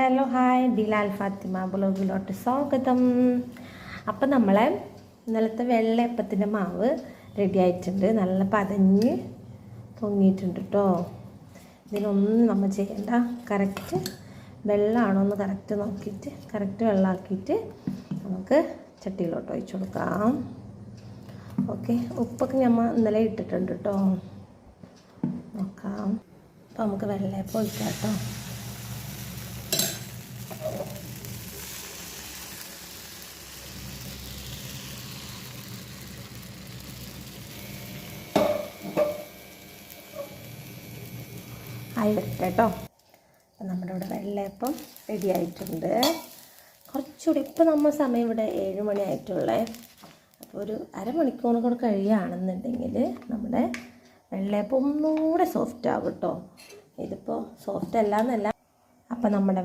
Hello hi Bilal Fathima ബ്ലോഗിലോട്ട് സ്വാഗതം. അപ്പം നമ്മളെ ഇന്നലത്തെ വെള്ളയപ്പത്തിൻ്റെ മാവ് റെഡി ആയിട്ടുണ്ട്. നല്ല പതഞ്ഞ് പൊങ്ങിയിട്ടുണ്ട് കേട്ടോ. ഇതിനൊന്നും നമ്മൾ ചെയ്യണ്ട. കറക്റ്റ് വെള്ളമാണോ എന്ന് കറക്റ്റ് നോക്കിയിട്ട് കറക്റ്റ് വെള്ളമാക്കിയിട്ട് നമുക്ക് ചട്ടിയിലോട്ട് ഒഴിച്ചു കൊടുക്കാം. ഓക്കെ, ഉപ്പൊക്കെ നമ്മൾ ഇന്നലെ ഇട്ടിട്ടുണ്ട് കേട്ടോ. നോക്കാം. അപ്പോൾ നമുക്ക് വെള്ളയപ്പം ഒഴിക്കാം കേട്ടോ. ആയി വരട്ടെ കേട്ടോ. അപ്പം നമ്മുടെ ഇവിടെ വെള്ളയപ്പം റെഡി ആയിട്ടുണ്ട്. കുറച്ചുകൂടി ഇപ്പം നമ്മൾ സമയം ഇവിടെ 7 മണി ആയിട്ടുള്ളേ. അപ്പോൾ ഒരു അരമണിക്കൂർ കൂടെ കഴിയുകയാണെന്നുണ്ടെങ്കിൽ നമ്മുടെ വെള്ളയപ്പം ഒന്നുകൂടെ സോഫ്റ്റ് ആകും കേട്ടോ. ഇതിപ്പോൾ സോഫ്റ്റ് അല്ല എന്നല്ല. അപ്പം നമ്മുടെ